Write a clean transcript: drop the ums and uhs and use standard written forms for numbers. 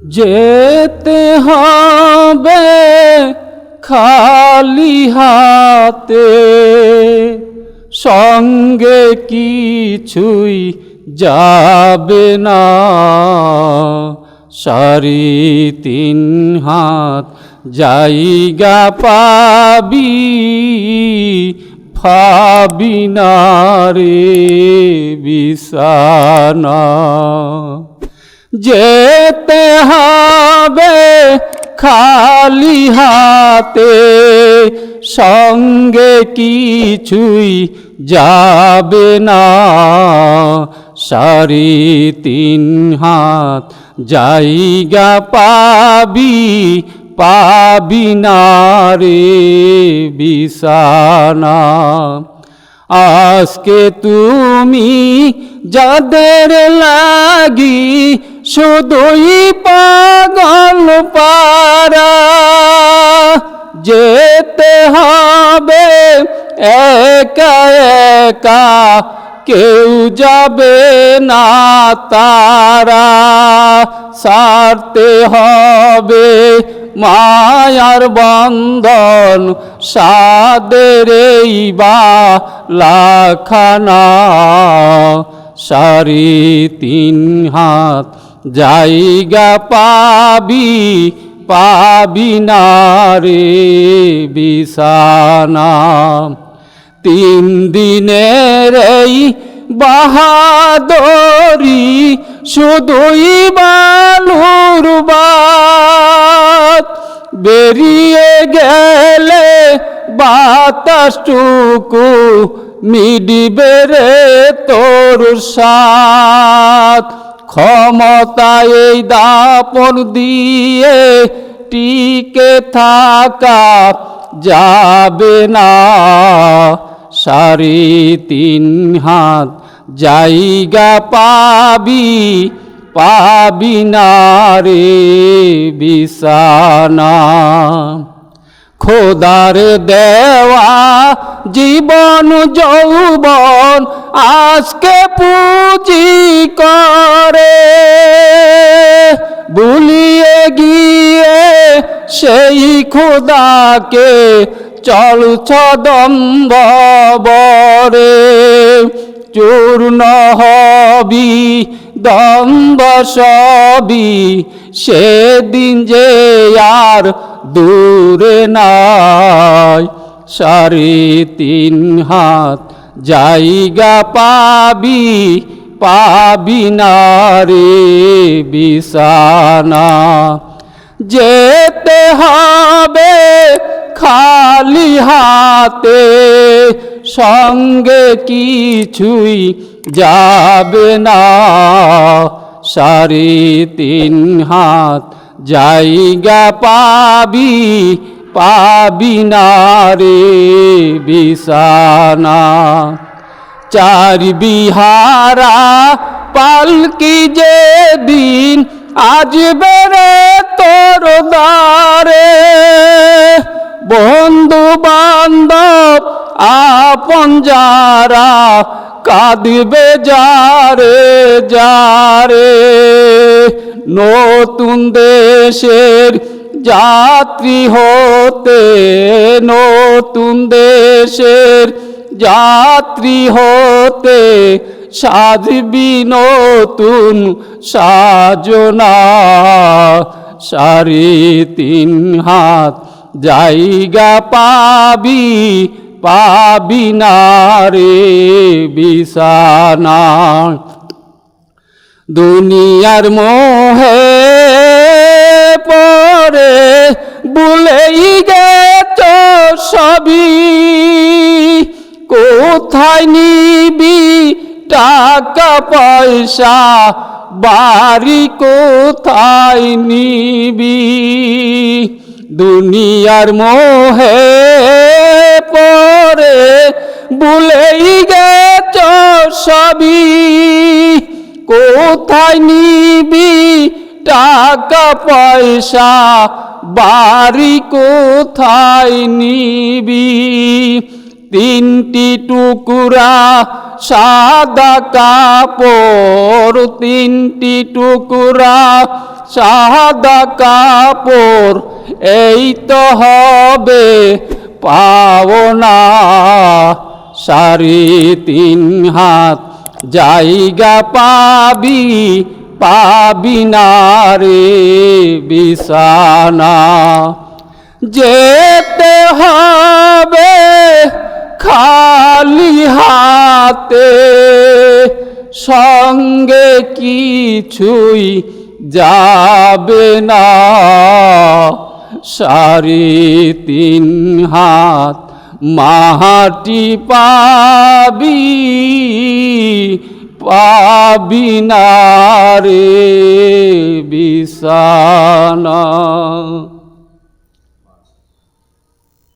যেতে হবে খালি হাতে, সঙ্গে কিছুই যাবে না। সাড়ে তিন হাত জায়গা পাবি, পাবি না রে বিছানা। যেতে হবে খালি হাতে, সঙ্গে কিছুই যাবে না। সাড়ে তিন হাত জায়গা পাবি, পাবি না রে বিছানা। আজকে তুমি যাদের লাগি শুধুই পাগল পারা, যেতে হবে একা একা, কেউ যাবে না তারা। ছাড়তে হবে মায়ার বন্ধন, সাদের এই বালাখানা। সাড়ে তিন হাত জায়গা পাবি, পাবি না রে বিছানা। তিন দিনের এই বাহাদুরি শুধুই বালুর বাত, বেরিয়ে গেলে বাতাসটুকু মিডিবে রে তোর সাথ। ক্ষমতায় এই দাপন দিয়ে টিকে থাকা যাবে না। সাড়ে তিন হাত জায়গা পাবি, পাবি না রে বিছানা। খোদার দেওয়া জীবন যৌবন আজকে পুঁজি করে, ভুলিয়ে গিয়ে সেই খোদাকে চলছ দম্ভবরে। চূর্ণ হবি দম্ভ সবই, সেদিন যে আর দূরে নাই। সাড়ে তিন হাত জায়গা পাবি, পাবি না রে বিছানা। যেতে হবে খালি হাতে, সঙ্গে কিছুই যাবে না। সাড়ে তিন হাত জায়গা পাবি, পাবি না রে বিছানা। চার বিহারা পালকি যেদিন আসবে রে তোর দ্বারে, বন্ধু বান্ধব আপন যারা কাঁদবে যারে যারে। নতুন দেশের যাত্রী হতে, নতুন দেশের যাত্রী হতে, সাজবি নতুন সাজনা। সাড়ে তিন হাত জায়গা পাবি, পাবি না রে বিছানা। দুনিয়ার মোহে পরে ভুলেই গেছ সবই, কোথায় নিবি টাকা পয়সা, বাড়ি কোথায় নিবি। দুনিয়ার মোহে পরে ভুলেই গেছ সবই, কোথায় নিবি টাকা পয়সা, বাড়ি কোথায় নিবি। তিনটি টুকুরা সাদা কাপড়, তিনটি টুকুরা সাদা কাপড়, এই তো হবে পাওনা। 3.5 হাত জায়গা পাবি, পাবি না রে বিছানা। যেতে হবে খালি হাতে, সঙ্গে কিছুই যাবে না। 3.5 হাত মাটি পাবি, পাবি না রে বিছানা।